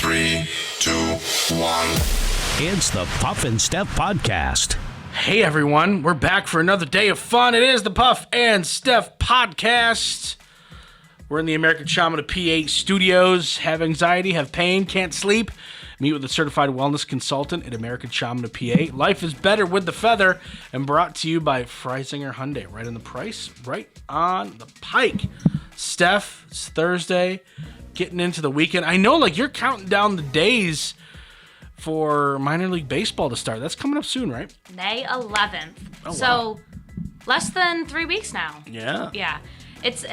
3, 2, 1. It's the Puff and Steph podcast. Hey everyone, we're back for another day of fun. It is the Puff and Steph podcast. We're in the American Shaman of PA studios. Have anxiety, have pain, can't sleep? Meet with a certified wellness consultant at American Shaman of PA. Life is better with the feather, and brought to you by Freisinger Hyundai. Right on the price, right on the pike. Steph, it's Thursday, getting into the weekend. I know, you're counting down the days for minor league baseball to start. That's coming up soon, right? May 11th. Oh, so wow. Less than 3 weeks now. Yeah. Yeah. It's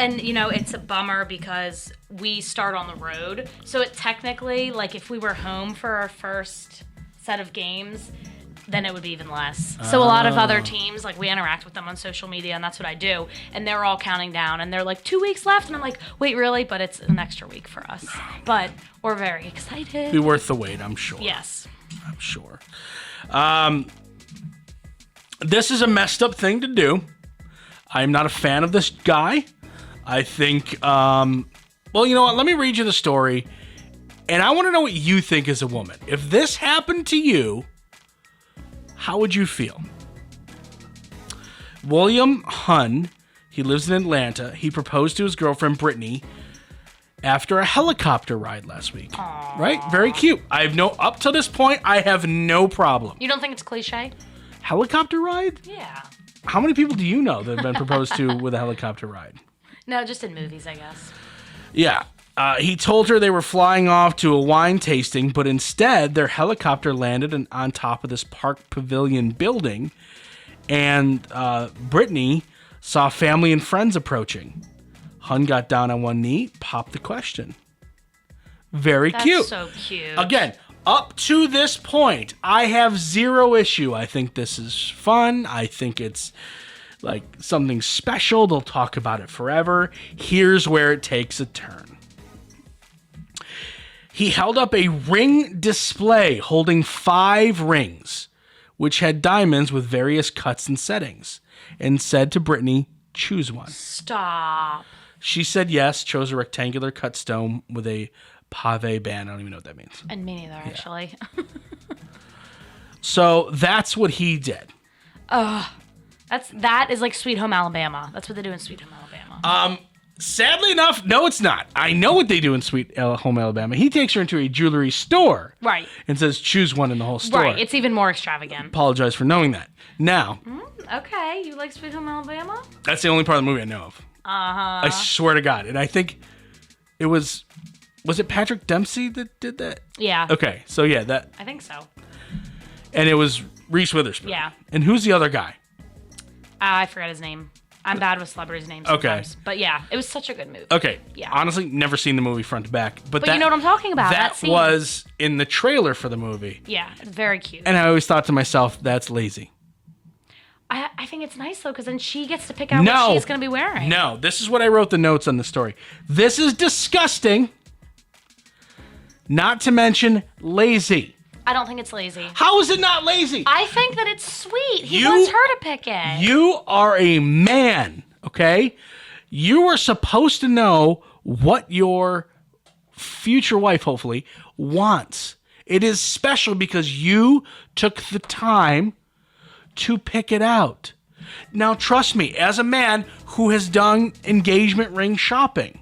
a bummer because we start on the road. So it technically, if we were home for our first set of games, then it would be even less. So a lot of other teams, we interact with them on social media, and that's what I do. And they're all counting down, and they're 2 weeks left. And I'm like, wait, really? But it's an extra week for us. But we're very excited. Be worth the wait, I'm sure. Yes. I'm sure. This is a messed up thing to do. I'm not a fan of this guy. I think, you know what? Let me read you the story. And I want to know what you think as a woman. If this happened to you, how would you feel? William Hunn, he lives in Atlanta. He proposed to his girlfriend, Brittany, after a helicopter ride last week. Aww. Right? Very cute. Up to this point, I have no problem. You don't think it's cliche? Helicopter ride? Yeah. How many people do you know that have been proposed to with a helicopter ride? No, just in movies, I guess. Yeah. He told her they were flying off to a wine tasting, but instead their helicopter landed on top of this park pavilion building, and Brittany saw family and friends approaching. Hun got down on one knee, popped the question. Very cute. That's so cute. Again, up to this point, I have zero issue. I think this is fun. I think it's something special. They'll talk about it forever. Here's where it takes a turn. He held up a ring display holding 5 rings, which had diamonds with various cuts and settings, and said to Brittany, choose one. Stop. She said yes, chose a rectangular cut stone with a pave band. I don't even know what that means. And me neither, actually. So that's what he did. That is like Sweet Home Alabama. That's what they do in Sweet Home Alabama. Sadly enough, no, it's not. I know what they do in Sweet Home Alabama. He takes her into a jewelry store. Right. And says, choose one in the whole store. Right. It's even more extravagant. Apologize for knowing that. Now. Okay. You like Sweet Home Alabama? That's the only part of the movie I know of. Uh-huh. I swear to God. And I think it was it Patrick Dempsey that did that? Yeah. Okay. So, yeah, that. I think so. And it was Reese Witherspoon. Yeah. And who's the other guy? I forgot his name. I'm bad with celebrities' names sometimes. But yeah, it was such a good movie. Okay. Yeah. Honestly, never seen the movie front to back. But you know what I'm talking about. That scene. was in the trailer for the movie. Yeah, it's very cute. And I always thought to myself, that's lazy. I think it's nice, though, because then she gets to pick out what she's going to be wearing. No, this is what I wrote the notes on the story. This is disgusting. Not to mention lazy. I don't think it's lazy. How is it not lazy? I think that it's sweet. He wants her to pick it. You are a man, okay? You are supposed to know what your future wife, hopefully, wants. It is special because you took the time to pick it out. Now, trust me, as a man who has done engagement ring shopping,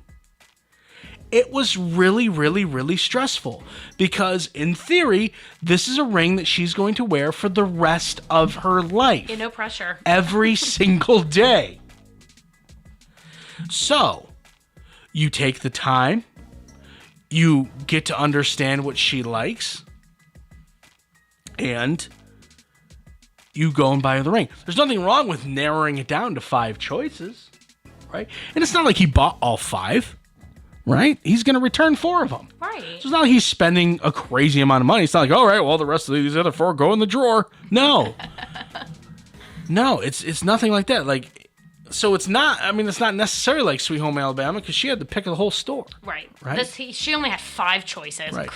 it was really, really, really stressful because, in theory, this is a ring that she's going to wear for the rest of her life. Yeah, no pressure. Every single day. So, you take the time, you get to understand what she likes, and you go and buy her the ring. There's nothing wrong with narrowing it down to 5 choices, right? And it's not like he bought all 5. Right? He's going to return 4 of them. Right. So it's not like he's spending a crazy amount of money. It's not like, all right, well, the rest of these other 4 go in the drawer. No. No, it's nothing like that. So it's not, it's not necessarily like Sweet Home Alabama because she had to pick the whole store. Right. Right? She only had 5 choices. Right.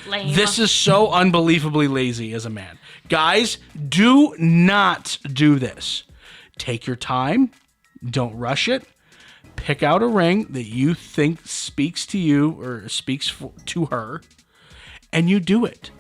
Lame. This is so unbelievably lazy as a man. Guys, do not do this. Take your time. Don't rush it. Pick out a ring that you think speaks to you or speaks to her and you do it.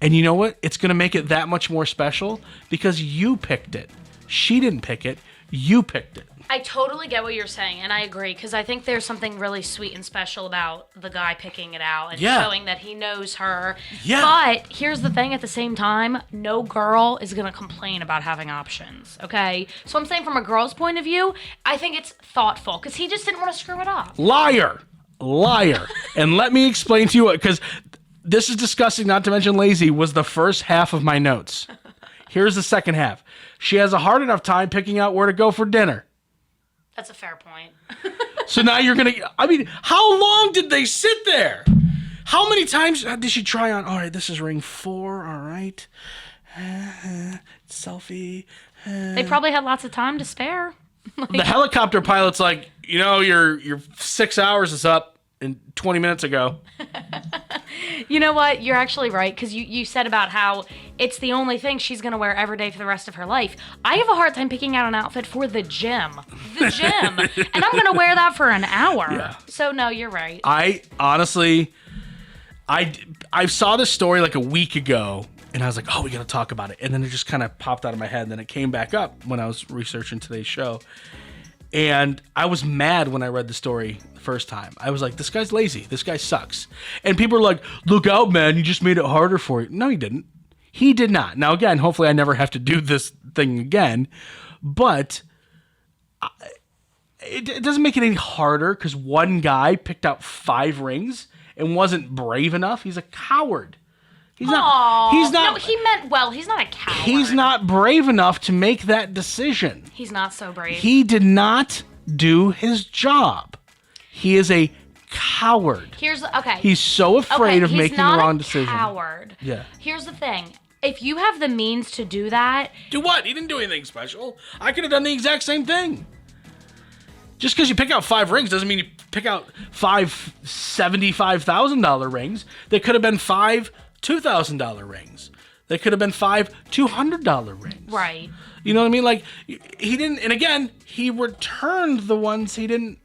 And you know what? It's going to make it that much more special because you picked it. She didn't pick it. You picked it. I totally get what you're saying, and I agree, because I think there's something really sweet and special about the guy picking it out and showing that he knows her. Yeah. But here's the thing, at the same time, no girl is going to complain about having options, okay? So I'm saying from a girl's point of view, I think it's thoughtful, because he just didn't want to screw it up. Liar. And let me explain to you what, because this is disgusting, not to mention lazy, was the first half of my notes. Here's the second half. She has a hard enough time picking out where to go for dinner. That's a fair point. So now you're going to, I mean, how long did they sit there? How many times did she try on, all right, this is ring 4, all right. Selfie. They probably had lots of time to spare. The helicopter pilot's like, you know, your 6 hours is up in 20 minutes ago. You know what? You're actually right, because you said about how it's the only thing she's going to wear every day for the rest of her life. I have a hard time picking out an outfit for the gym. And I'm going to wear that for an hour. Yeah. So, no, you're right. I honestly, I saw this story like a week ago, and I was like, oh, we got to talk about it. And then it just kind of popped out of my head, and then it came back up when I was researching today's show. And I was mad when I read the story the first time. I was like, this guy's lazy. This guy sucks. And people are like, look out, man. You just made it harder for you. No, he didn't. He did not. Now, again, hopefully I never have to do this thing again. But it doesn't make it any harder because one guy picked out 5 rings and wasn't brave enough. He's a coward. He's not. No, he meant well. He's not a coward. He's not brave enough to make that decision. He's not so brave. He did not do his job. He is a coward. He's so afraid of making the wrong decision. He's not a coward. Yeah. Here's the thing. If you have the means to do that... Do what? He didn't do anything special. I could have done the exact same thing. Just because you pick out 5 rings doesn't mean you pick out 5 $75,000 rings. They could have been 5 $2,000 rings. They could have been 5 $200 rings. Right. You know what I mean? Like, he didn't, and again, he returned the ones he didn't.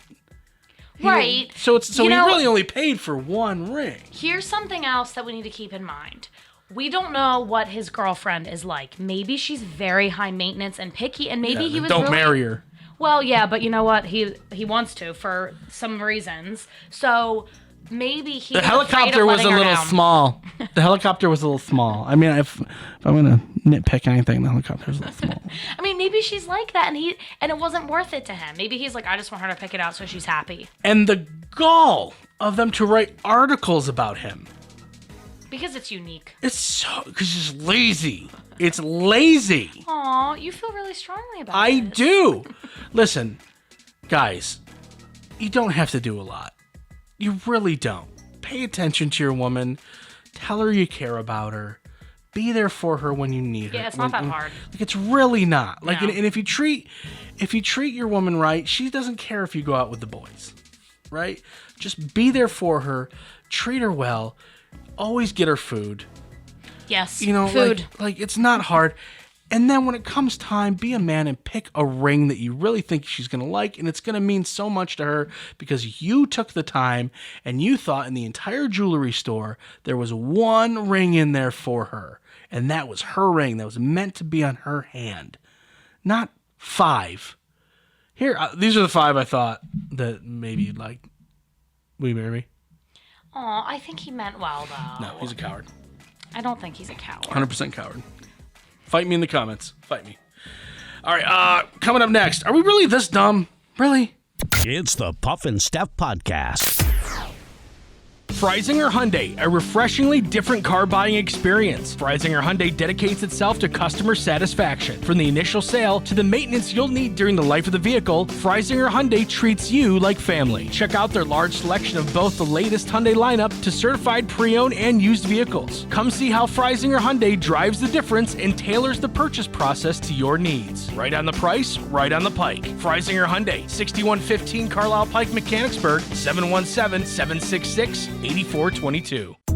Right. So he really only paid for 1 ring. Here's something else that we need to keep in mind. We don't know what his girlfriend is like. Maybe she's very high maintenance and picky, and maybe he was Don't marry her. Well, yeah, but you know what? He wants to for some reasons. So maybe he. The helicopter was a little small. The helicopter was a little small. I mean, if I'm gonna nitpick anything, the helicopter was a little small. I mean, maybe she's like that, and it wasn't worth it to him. Maybe he's like, I just want her to pick it out so she's happy. And the gall of them to write articles about him. Because it's unique. It's so because it's lazy. It's lazy. Aw, you feel really strongly about it. I do. Listen, guys, you don't have to do a lot. You really don't. Pay attention to your woman. Tell her you care about her. Be there for her when you need her. Yeah, it's not that hard. Like, it's really not. Like, No. and if you treat your woman right, she doesn't care if you go out with the boys, right? Just be there for her. Treat her well. Always get her food. Yes, You know, food. like it's not hard. And then when it comes time, be a man and pick a ring that you really think she's going to like. And it's going to mean so much to her because you took the time and you thought in the entire jewelry store there was 1 ring in there for her. And that was her ring that was meant to be on her hand. Not 5. Here, these are the 5 I thought that maybe you'd like. Will you marry me? Aw, I think he meant well, though. No, he's a coward. I don't think he's a coward. 100% coward. Fight me in the comments. Fight me. All right, coming up next. Are we really this dumb? Really? It's the Puff and Steph Podcast. Freisinger Hyundai, a refreshingly different car buying experience. Freisinger Hyundai dedicates itself to customer satisfaction. From the initial sale to the maintenance you'll need during the life of the vehicle, Freisinger Hyundai treats you like family. Check out their large selection of both the latest Hyundai lineup to certified pre-owned and used vehicles. Come see how Freisinger Hyundai drives the difference and tailors the purchase process to your needs. Right on the price, right on the pike. Freisinger Hyundai, 6115 Carlisle Pike, Mechanicsburg, 717-766-8422.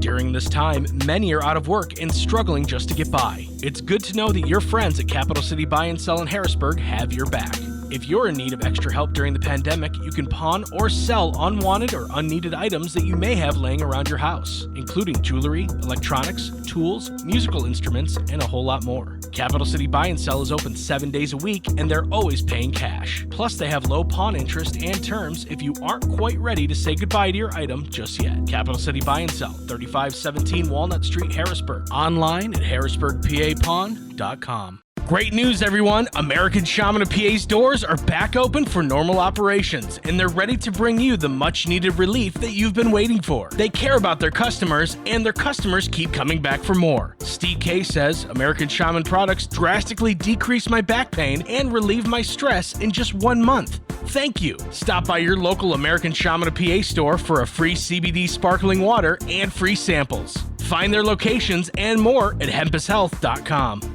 During this time, many are out of work and struggling just to get by. It's good to know that your friends at Capital City Buy and Sell in Harrisburg have your back. If you're in need of extra help during the pandemic, you can pawn or sell unwanted or unneeded items that you may have laying around your house, including jewelry, electronics, tools, musical instruments, and a whole lot more. Capital City Buy and Sell is open 7 days a week, and they're always paying cash. Plus, they have low pawn interest and terms if you aren't quite ready to say goodbye to your item just yet. Capital City Buy and Sell, 3517 Walnut Street, Harrisburg. Online at harrisburgpapawn.com. Great news, everyone! American Shaman of PA's doors are back open for normal operations, and they're ready to bring you the much-needed relief that you've been waiting for. They care about their customers, and their customers keep coming back for more. Steve K says, American Shaman products drastically decrease my back pain and relieve my stress in just 1 month. Thank you. Stop by your local American Shaman of PA store for a free CBD sparkling water and free samples. Find their locations and more at hempushealth.com.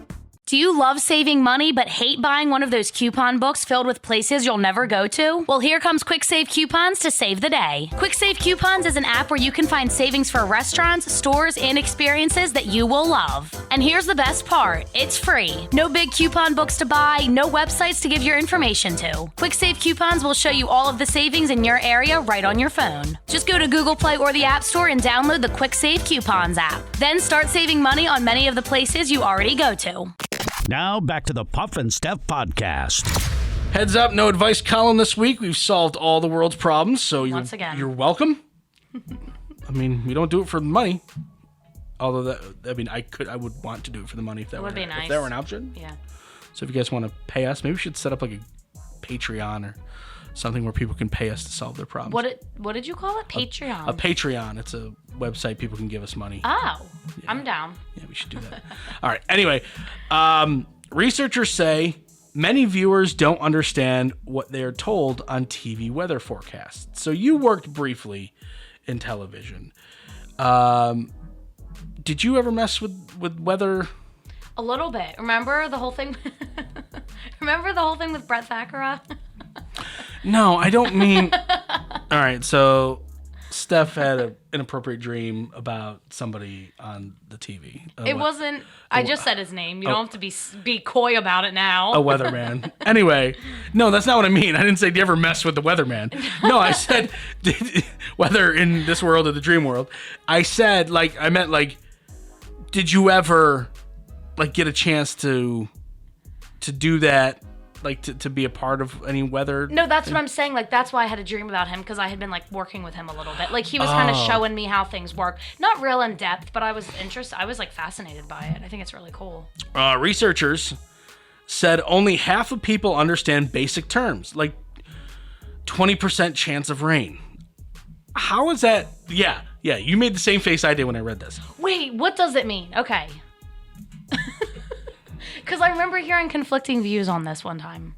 Do you love saving money but hate buying one of those coupon books filled with places you'll never go to? Well, here comes Quick Save Coupons to save the day. Quick Save Coupons is an app where you can find savings for restaurants, stores, and experiences that you will love. And here's the best part. It's free. No big coupon books to buy, no websites to give your information to. Quick Save Coupons will show you all of the savings in your area right on your phone. Just go to Google Play or the App Store and download the Quick Save Coupons app. Then start saving money on many of the places you already go to. Now back to the Puff and Steph podcast. Heads up, no advice column this week. We've solved all the world's problems, so Once again. you're welcome. I mean, we don't do it for the money. Although I would want to do it for the money if that would be nice. If that were an option. Yeah. So if you guys want to pay us, maybe we should set up like a Patreon or something where people can pay us to solve their problems. What did you call it? Patreon. A Patreon. It's a website people can give us money. Oh, yeah. I'm down. Yeah, we should do that. All right. Anyway, researchers say many viewers don't understand what they are told on TV weather forecasts. So you worked briefly in television. Did you ever mess with weather? A little bit. Remember the whole thing? Remember the whole thing with Brett Thakara? No, I don't mean. All right, so Steph had an inappropriate dream about somebody on the TV. It wasn't. I just said his name. You don't have to be coy about it now. A weatherman. Anyway, no, that's not what I mean. I didn't say, do you ever mess with the weatherman? No, I said, whether in this world or the dream world. I said, I meant, did you ever, get a chance to do that? To be a part of any weather? No, that's what I'm saying. That's why I had a dream about him, because I had been, working with him a little bit. He was kind of showing me how things work. Not real in depth, but I was interested. I was, fascinated by it. I think it's really cool. Researchers said only half of people understand basic terms, 20% chance of rain. How is that? Yeah, you made the same face I did when I read this. Wait, what does it mean? Okay. Because I remember hearing conflicting views on this one time.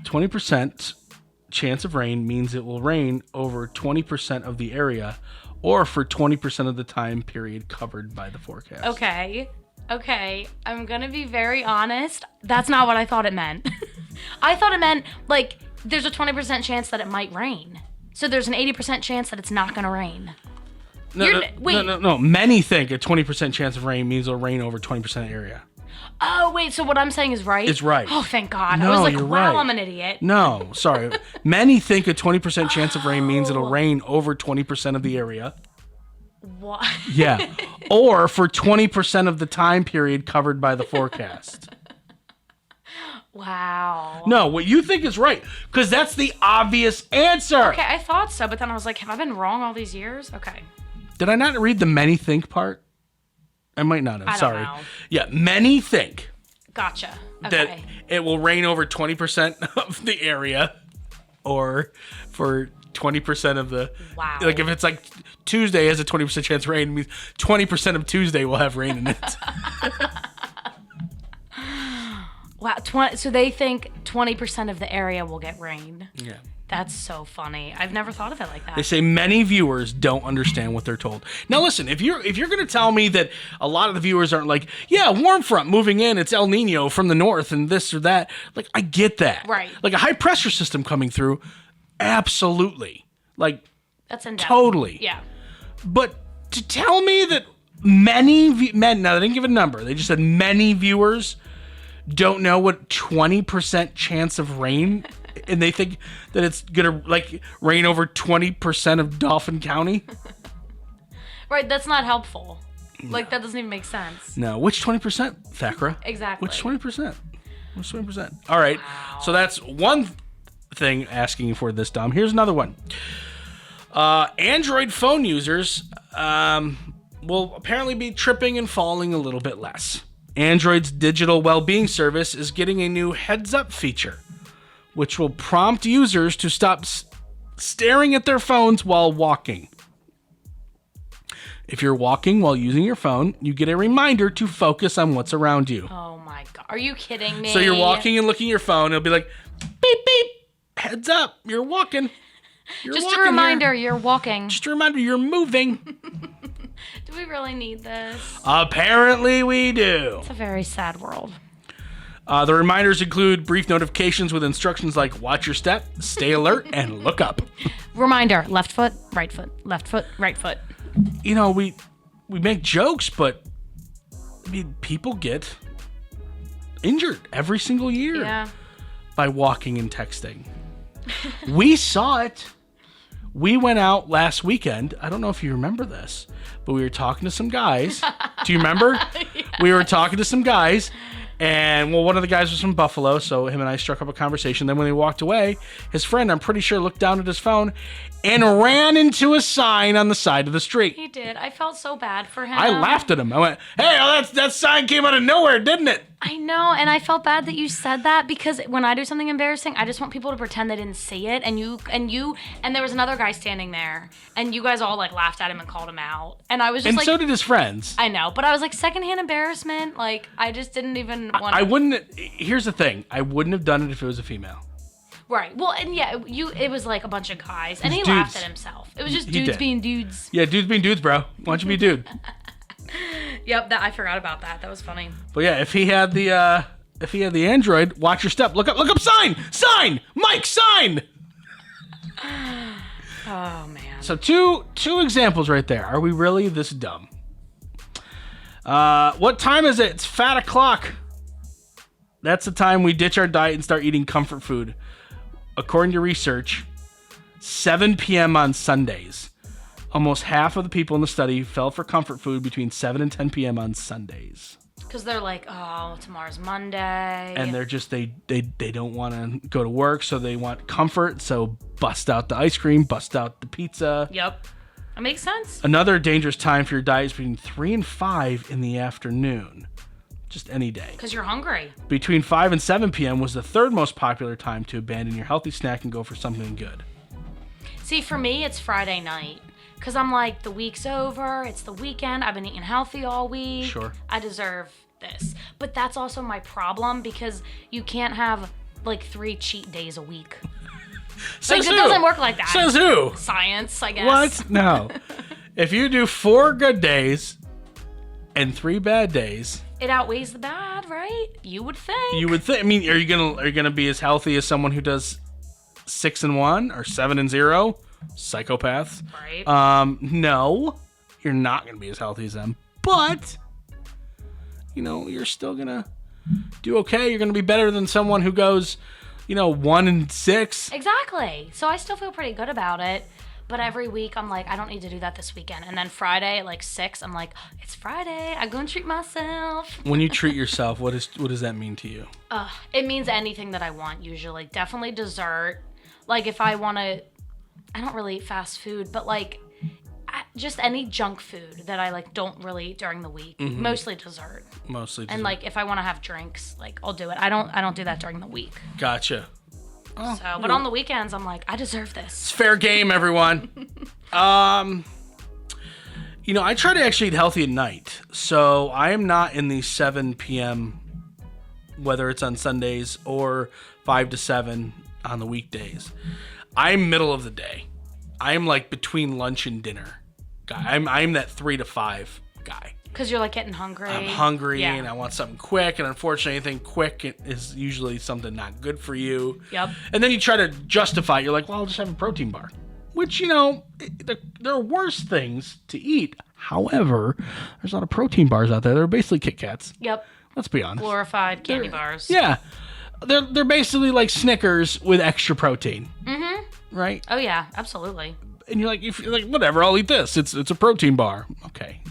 20% chance of rain means it will rain over 20% of the area or for 20% of the time period covered by the forecast. Okay. I'm going to be very honest. That's not what I thought it meant. I thought it meant, there's a 20% chance that it might rain. So there's an 80% chance that it's not going to rain. No. Many think a 20% chance of rain means it'll rain over 20% of the area. Oh, wait, so what I'm saying is right? It's right. Oh, thank God. No, I was like, you're wow, right. I'm an idiot. No, sorry. Many think a 20% chance of rain means it'll rain over 20% of the area. What? Yeah. Or for 20% of the time period covered by the forecast. Wow. No, what you think is right, because that's the obvious answer. Okay, I thought so, but then I was like, have I been wrong all these years? Okay. Did I not read the many think part? I might not have. I don't Sorry. know. Yeah, many think Gotcha. Okay. that it will rain over 20% of the area or for 20% of the... Wow. If it's Tuesday has a 20% chance of rain, it means 20% of Tuesday will have rain in it. Wow. So they think 20% of the area will get rain. Yeah. That's so funny. I've never thought of it like that. They say many viewers don't understand what they're told. Now listen, if you're going to tell me that a lot of the viewers aren't warm front moving in, it's El Nino from the north and this or that, I get that. Right. A high pressure system coming through, absolutely. That's in depth. Totally. Yeah. But to tell me that many men, now they didn't give a number, they just said many viewers don't know what 20% chance of rain, and they think that it's gonna like rain over 20% of Dauphin County. Right, that's not helpful. Like, that doesn't even make sense. No, which 20%, Thakra? Exactly. Which 20%? Which 20%? All right, so that's one thing asking for this, Dom. Here's another one. Android phone users will apparently be tripping and falling a little bit less. Android's digital well-being service is getting a new heads-up feature, which will prompt users to stop staring at their phones while walking. If you're walking while using your phone, you get a reminder to focus on what's around you. Oh my God. Are you kidding me? So you're walking and looking at your phone, it'll be like, beep, beep, heads up, you're walking. Just a reminder, you're walking. Just a reminder, you're moving. Do we really need this? Apparently we do. It's a very sad world. The reminders include brief notifications with instructions like watch your step, stay alert, and look up. Reminder, left foot, right foot, left foot, right foot. You know, we make jokes, but I mean, people get injured every single year Yeah. by walking and texting. We saw it. We went out last weekend. I don't know if you remember this, but we were talking to some guys. Do you remember? Yes. We were talking to some guys, and well, one of the guys was from Buffalo, so him and I struck up a conversation. Then when they walked away, his friend, I'm pretty sure, looked down at his phone and ran into a sign on the side of the street. He did. I felt so bad for him. I laughed at him. I went, "Hey, that sign came out of nowhere, didn't it?" I know, and I felt bad that you said that because when I do something embarrassing, I just want people to pretend they didn't see it. And there was another guy standing there, and you guys all like laughed at him and called him out. And I was just And like, so did his friends. I know, but I was like, secondhand embarrassment. Like, I just didn't even want. I wouldn't. Here's the thing. I wouldn't have done it if it was a female. Right. Well, and yeah, it was like a bunch of guys, and he Dudes. laughed at himself. It was just He dudes did. being dudes. Yeah, dudes being dudes, bro. Why don't you be a dude? Yep, I forgot about that. That was funny. But yeah, if he had the Android, watch your step. Look up, sign, Mike, sign. Oh man. So two examples right there. Are we really this dumb? What time is it? It's fat o'clock. That's the time we ditch our diet and start eating comfort food. According to research, 7 p.m. on Sundays. Almost half of the people in the study fell for comfort food between 7 and 10 p.m. on Sundays. Because they're like, oh, tomorrow's Monday. And they're just, they don't want to go to work, so they want comfort. So bust out the ice cream, bust out the pizza. Yep. That makes sense. Another dangerous time for your diet is between 3 and 5 in the afternoon. Just any day. Because you're hungry. Between 5 and 7 p.m. was the third most popular time to abandon your healthy snack and go for something good. See, for me, it's Friday night. Because I'm like, the week's over. It's the weekend. I've been eating healthy all week. Sure. I deserve this. But that's also my problem because you can't have like 3 cheat days a week. Says It who? doesn't work like that. Says who? Science, I guess. What? No. If you do 4 good days and 3 bad days, It outweighs the bad, right? You would think. you would think. I mean, are you gonna be as healthy as someone who does 6 and 1 or 7 and 0? Psychopaths. Right. No, you're not gonna be as healthy as them. But you're still gonna do okay. You're gonna be better than someone who goes, 1 and 6. Exactly. So I still feel pretty good about it. But every week I'm like, I don't need to do that this weekend. And then Friday at like 6, I'm like, it's Friday. I go and treat myself. When you treat yourself, what does that mean to you? It means anything that I want usually. Definitely dessert. Like if I want to, I don't really eat fast food, but like just any junk food that I like don't really eat during the week. Mm-hmm. Mostly dessert. Mostly dessert. And like if I want to have drinks, like I'll do it. I don't do that during the week. Gotcha. But on the weekends, I'm like, I deserve this. It's fair game, everyone. I try to actually eat healthy at night. So I am not in the 7 p.m., whether it's on Sundays or 5 to 7 on the weekdays. I'm middle of the day. I'm like between lunch and dinner guy. I'm that 3 to 5 guy. Because you're like getting hungry. I'm hungry Yeah. and I want something quick. And unfortunately, anything quick is usually something not good for you. Yep. And then you try to justify it. You're like, well, I'll just have a protein bar. Which, there are worse things to eat. However, there's a lot of protein bars out there that are basically Kit Kats. Yep. Let's be honest. Glorified candy bars. Yeah. They're basically like Snickers with extra protein. Mm-hmm. Right? Oh, yeah, absolutely. And you're like, whatever, I'll eat this. It's a protein bar. Okay.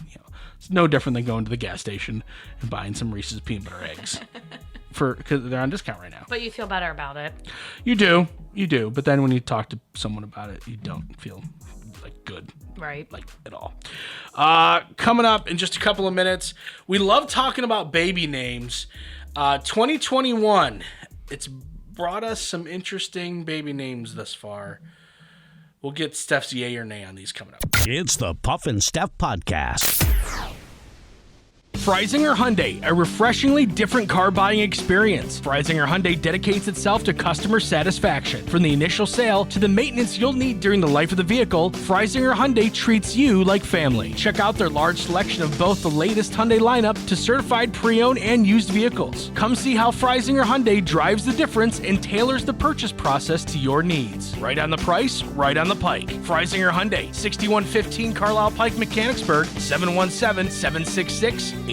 It's no different than going to the gas station and buying some Reese's peanut butter eggs. Because they're on discount right now. But you feel better about it. You do. But then when you talk to someone about it, you don't feel like good. Right. Like at all. Coming up in just a couple of minutes, we love talking about baby names. 2021, it's brought us some interesting baby names thus far. We'll get Steph's yay or nay on these coming up. It's the Puff and Steph Podcast. Freisinger Hyundai, a refreshingly different car buying experience. Freisinger Hyundai dedicates itself to customer satisfaction. From the initial sale to the maintenance you'll need during the life of the vehicle, Freisinger Hyundai treats you like family. Check out their large selection of both the latest Hyundai lineup to certified pre-owned and used vehicles. Come see how Freisinger Hyundai drives the difference and tailors the purchase process to your needs. Right on the price, right on the pike. Freisinger Hyundai, 6115 Carlisle Pike, Mechanicsburg, 717-766-8422.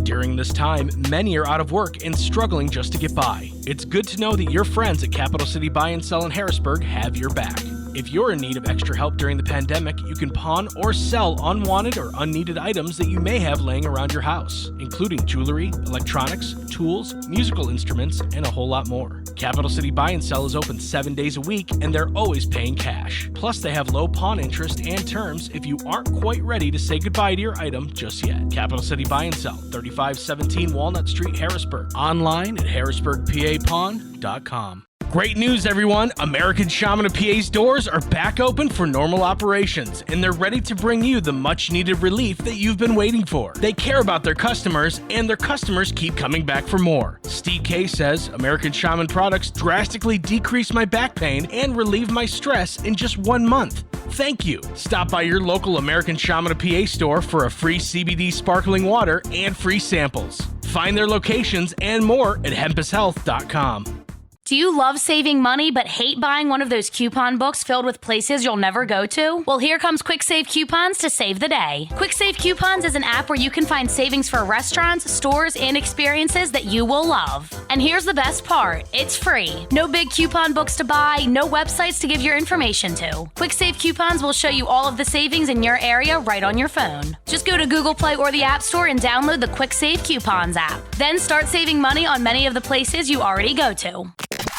During this time, many are out of work and struggling just to get by. It's good to know that your friends at Capital City Buy and Sell in Harrisburg have your back. If you're in need of extra help during the pandemic, you can pawn or sell unwanted or unneeded items that you may have laying around your house, including jewelry, electronics, tools, musical instruments, and a whole lot more. Capital City Buy and Sell is open 7 days a week, and they're always paying cash. Plus, they have low pawn interest and terms if you aren't quite ready to say goodbye to your item just yet. Capital City Buy and Sell, 3517 Walnut Street, Harrisburg. Online at harrisburgpapawn.com. Great news, everyone! American Shaman of PA's doors are back open for normal operations, and they're ready to bring you the much-needed relief that you've been waiting for. They care about their customers, and their customers keep coming back for more. Steve K says, American Shaman products drastically decrease my back pain and relieve my stress in just 1 month. Thank you. Stop by your local American Shaman of PA store for a free CBD sparkling water and free samples. Find their locations and more at hempushealth.com. Do you love saving money but hate buying one of those coupon books filled with places you'll never go to? Well, here comes Quick Save Coupons to save the day. Quick Save Coupons is an app where you can find savings for restaurants, stores, and experiences that you will love. And here's the best part. It's free. No big coupon books to buy, no websites to give your information to. Quick Save Coupons will show you all of the savings in your area right on your phone. Just go to Google Play or the App Store and download the Quick Save Coupons app. Then start saving money on many of the places you already go to.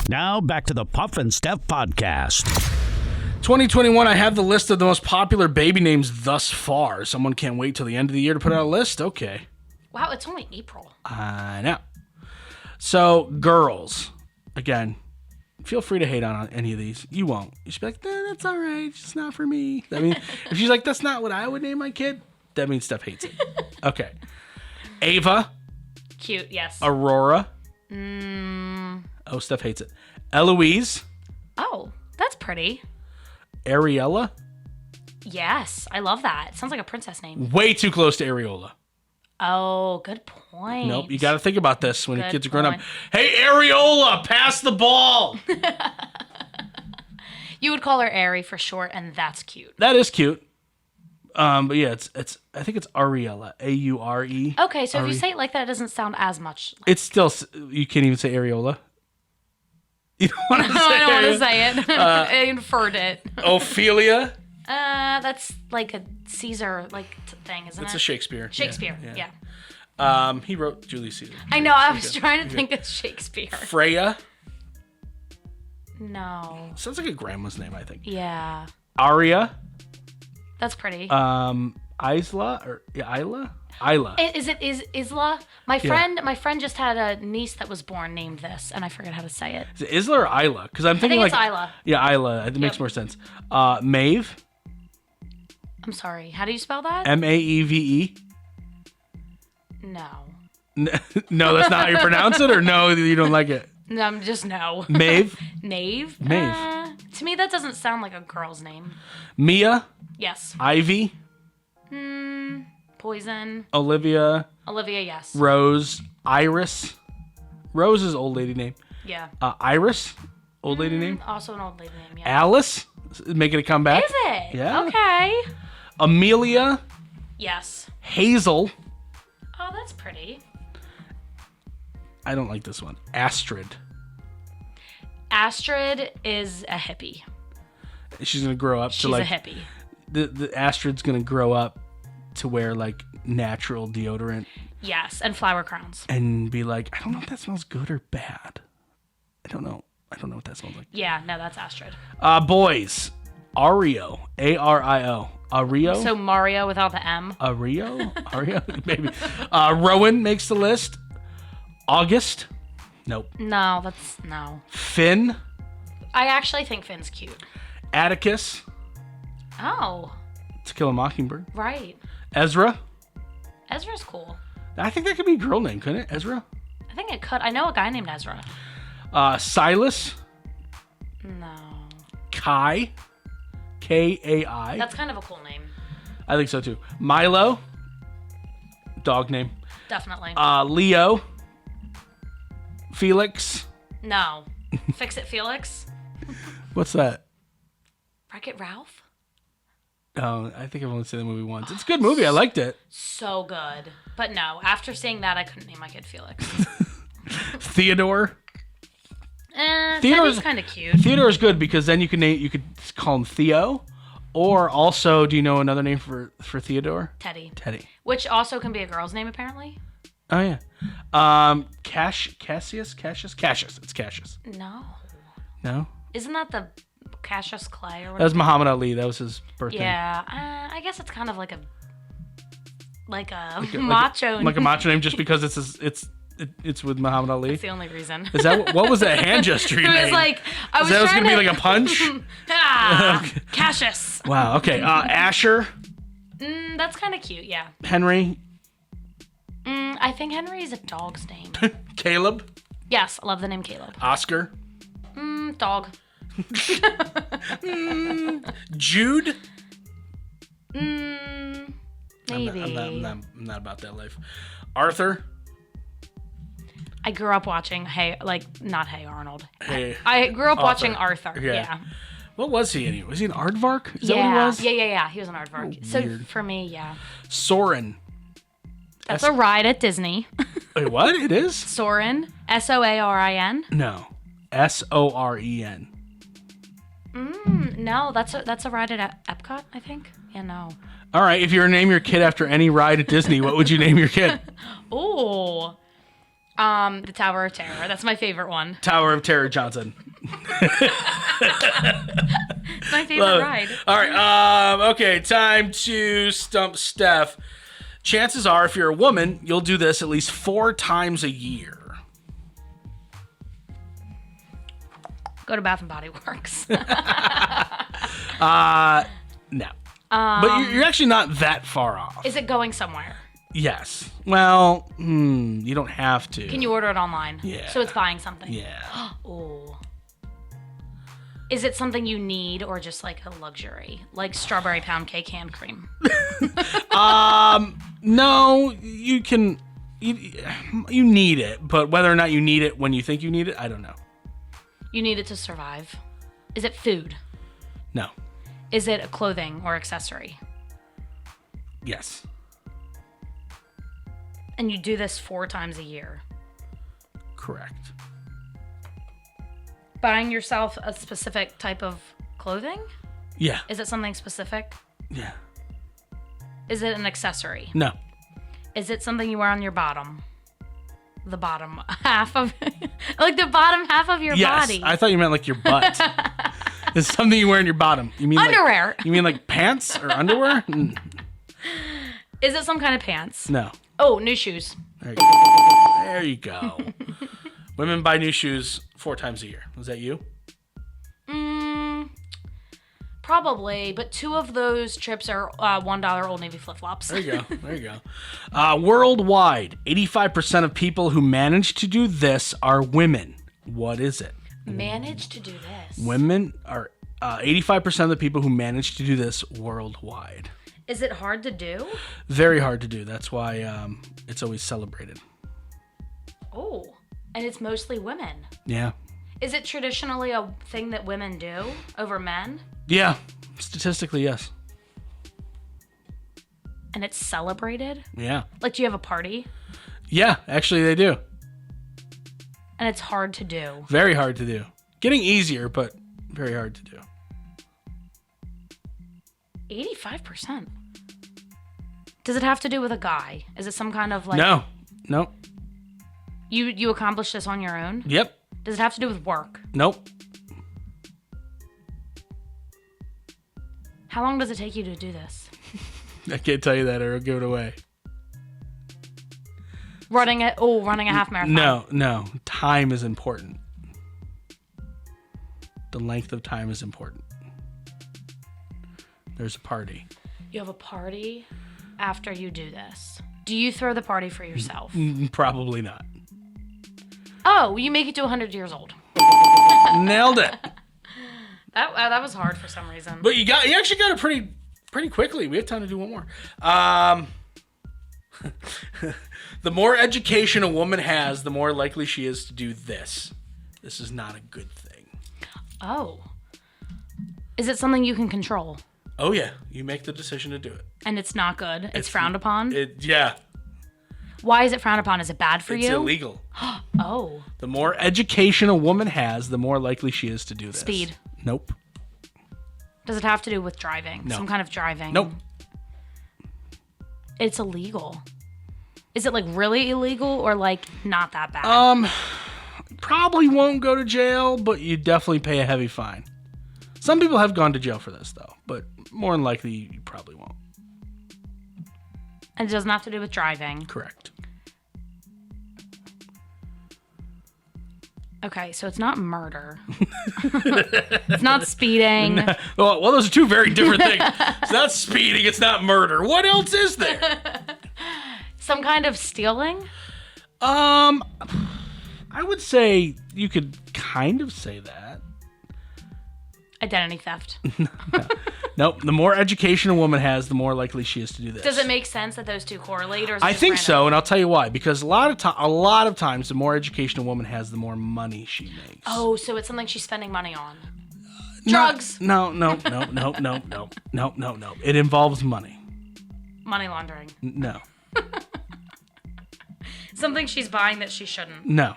Now back to the Puff and Steph Podcast. 2021, I have the list of the most popular baby names thus far. Someone can't wait till the end of the year to put out a list? Okay. Wow, it's only April. I know. So, girls. Again, feel free to hate on any of these. You won't. You should be like, nah, that's all right. It's just not for me. I mean, if she's like, that's not what I would name my kid, that means Steph hates it. Okay. Ava. Cute, yes. Aurora. Oh, Steph hates it. Eloise. Oh, that's pretty. Ariella. Yes, I love that. It sounds like a princess name. Way too close to Areola. Oh, good point. Nope, you got to think about this when your kids are growing up. point. Hey, Areola, pass the ball. You would call her Ari for short, and that's cute. That is cute. But yeah, it's. I think it's Ariella. A-U-R-E. Okay, so if you say it like that, it doesn't sound as much. It's still. You can't even say Areola. You don't want to say. I don't want to say it. I inferred it. Ophelia. That's like a Caesar thing, isn't it? It's a Shakespeare. Shakespeare. Yeah. He wrote Julius Caesar. I know. I was trying to think of Shakespeare. Freya. No. Sounds like a grandma's name, I think. Yeah. Aria. That's pretty. Isla or Isla. Is Isla? My friend just had a niece that was born named this, and I forget how to say it. Is it Isla or Isla? Because I'm thinking it's like Isla. Yeah, Isla. It makes more sense. Maeve. I'm sorry. How do you spell that? Maeve. No. No, that's not how you pronounce it, or no, you don't like it. No, I'm just no. Maeve. Nave. To me, that doesn't sound like a girl's name. Mia. Yes. Ivy. Poison. Olivia. Yes. Rose. Iris. Rose is old lady name. Yeah. Iris. Old lady name. Also an old lady name, yeah. Alice. Making a comeback. Is it? Yeah. Okay. Amelia. Yes. Hazel. Oh, that's pretty. I don't like this one. Astrid. Astrid is a hippie. She's gonna grow up She's to like a hippie. the Astrid's gonna grow up to wear like natural deodorant Yes, and flower crowns. and be like, I don't know if that smells good or bad. I don't know what that smells like. Yeah, no, that's Astrid. Boys. Ario. A-R-I-O. Ario? So Mario without the M. Ario? Ario? Maybe. Rowan makes the list. August. Nope. No, that's no. Finn. I actually think Finn's cute. Atticus. Oh, To Kill a Mockingbird. right. Ezra. Ezra's cool. I think that could be a girl name, couldn't it? Ezra. I think it could. I know a guy named Ezra. Silas. No. Kai. K-A-I. That's kind of a cool name. I think so too. Milo. Dog name. Definitely. Leo. Felix. No. Fix It Felix. What's that? Wreck-It Ralph. Oh, I think I've only seen the movie once. It's a good movie. I liked it. So good. But no, after seeing that, I couldn't name my kid Felix. Theodore. Theodore's kind of cute. Theodore's good because then you could call him Theo, or also, do you know another name for Theodore? Teddy. Teddy. Which also can be a girl's name, apparently. Oh yeah. Cassius. It's Cassius. No. No, Isn't that the Cassius Clay or that whatever? was Muhammad Ali. That was his birthday. Yeah. I guess it's kind of like a macho. Like a macho name, just because it's with Muhammad Ali. That's the only reason. Is that what was that hand gesture you It made? was like I was Is that was trying gonna to be like a punch? Okay. Cassius. Wow. Okay. Asher. That's kind of cute. Yeah. Henry. I think Henry is a dog's name. Caleb. Yes, I love the name Caleb. Oscar. Dog. Jude. Maybe. I'm not about that life. Arthur. I grew up watching not Hey Arnold. Hey. I grew up watching Arthur. Arthur. Yeah. Yeah. What was he anyway? Was he an aardvark? Is that Yeah. what he was? Yeah. He was an aardvark. So weird. for me, yeah. Soren. That's a ride at Disney. Wait, what? It is? Soren. Soarin. No. Soren. No, that's a ride at Epcot, I think. Yeah, no. All right. If you were to name your kid after any ride at Disney, what would you name your kid? Oh. The Tower of Terror. That's my favorite one. Tower of Terror Johnson. It's my favorite ride. All right. Okay. Time to stump Steph. Chances are, if you're a woman, you'll do this at least 4 times a year. Go to Bath and Body Works. No. But you're actually not that far off. Is it going somewhere? Yes. Well, you don't have to. Can you order it online? Yeah. So it's buying something. Yeah. Oh. Is it something you need or just like a luxury? Like strawberry pound cake hand cream? No, you can. You need it, but whether or not you need it when you think you need it, I don't know. You need it to survive. Is it food? No. Is it a clothing or accessory? Yes. And you do this 4 times a year. Correct. Buying yourself a specific type of clothing? Yeah. Is it something specific? Yeah. Is it an accessory? No. Is it something you wear on your bottom? The bottom half of like the bottom half of your Yes. body. I thought you meant like your butt. It's something you wear in your bottom. You mean Underwear. Like, you mean like pants or underwear? Is it some kind of pants? No. Oh, new shoes. There you go. There you go. Women buy new shoes 4 times a year. Was that you? Probably, but 2 of those trips are $1 Old Navy flip-flops. There you go. There you go. Worldwide, 85% of people who manage to do this are women. What is it? Managed to do this. Women are 85% of the people who manage to do this worldwide. Is it hard to do? Very hard to do. That's why it's always celebrated. Oh, and it's mostly women. Yeah. Is it traditionally a thing that women do over men? Yeah. Statistically, yes. And it's celebrated? Yeah. Like, do you have a party? Yeah, actually they do. And it's hard to do. Very hard to do. Getting easier, but very hard to do. 85%. Does it have to do with a guy? Is it some kind of like... No. You accomplish this on your own? Yep. Does it have to do with work? Nope. How long does it take you to do this? I can't tell you that or I'll give it away. Running a half marathon. No. Time is important. The length of time is important. There's a party. You have a party after you do this. Do you throw the party for yourself? Probably not. Oh, you make it to 100 years old. Nailed it. That was hard for some reason. But you actually got it pretty quickly. We have time to do one more. The more education a woman has, the more likely she is to do this. This is not a good thing. Oh. Is it something you can control? Oh, yeah. You make the decision to do it. And it's not good? It's frowned upon? Yeah. Why is it frowned upon? Is it bad for you? It's illegal. Oh. The more education a woman has, the more likely she is to do this. Speed. Nope. Does it have to do with driving? No. Some kind of driving? Nope. It's illegal. Is it like really illegal or like not that bad? Probably won't go to jail, but you definitely pay a heavy fine. Some people have gone to jail for this, though, but more than likely, you probably won't. And it doesn't have to do with driving. Correct. Okay, so it's not murder. It's not speeding. Well, those are two very different things. It's not speeding. It's not murder. What else is there? Some kind of stealing? I would say you could kind of say that. Identity theft. Nope. The more education a woman has, the more likely she is to do this. Does it make sense that those two correlate? Or is it I just think random? so, and I'll tell you why. Because a lot of times, the more education a woman has, the more money she makes. Oh, so it's something she's spending money on. Drugs. No. It involves money. Money laundering. No. Something she's buying that she shouldn't. No,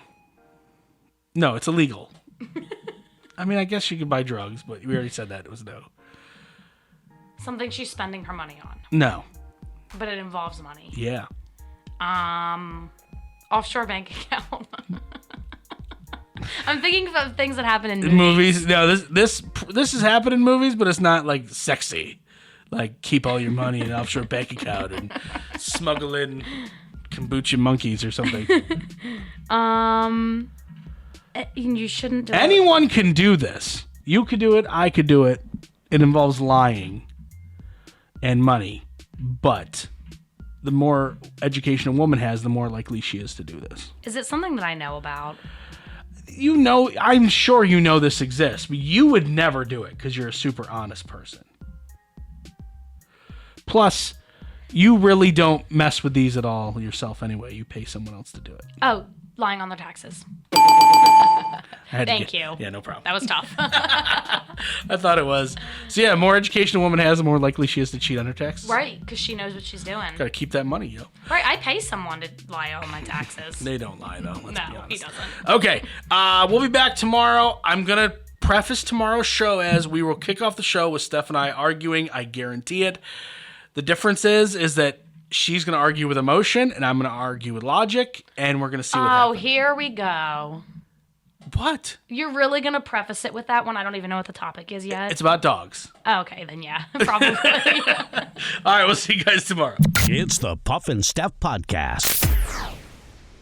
it's illegal. I mean, I guess you could buy drugs, but we already said that it was no. Something she's spending her money on. No. But it involves money. Yeah. Offshore bank account. I'm thinking of things that happen in movies. No, this has happened in movies, but it's not like sexy. Like keep all your money in an offshore bank account and smuggle in kombucha monkeys or something. You shouldn't do Anyone can do this. You could do it. I could do it. It involves lying and money. But the more education a woman has, the more likely she is to do this. Is it something that I know about? You know, I'm sure you know this exists, but you would never do it because you're a super honest person. Plus, you really don't mess with these at all yourself anyway. You pay someone else to do it. Oh, lying on their taxes. Thank you. Yeah, no problem. That was tough. I thought it was. So yeah, more education a woman has, the more likely she is to cheat on her taxes. Right, because she knows what she's doing. Gotta keep that money, yo. Right, I pay someone to lie on my taxes. They don't lie, though. Let's be No, honest. he doesn't. Okay, we'll be back tomorrow. I'm gonna preface tomorrow's show as we will kick off the show with Steph and I arguing. I guarantee it. The difference is that she's gonna argue with emotion, and I'm gonna argue with logic, and we're gonna see what happens. Oh, here we go. What? You're really going to preface it with that one? I don't even know what the topic is yet. It's about dogs. Oh, okay, then yeah, probably. All right, we'll see you guys tomorrow. It's the Puff and Steph Podcast.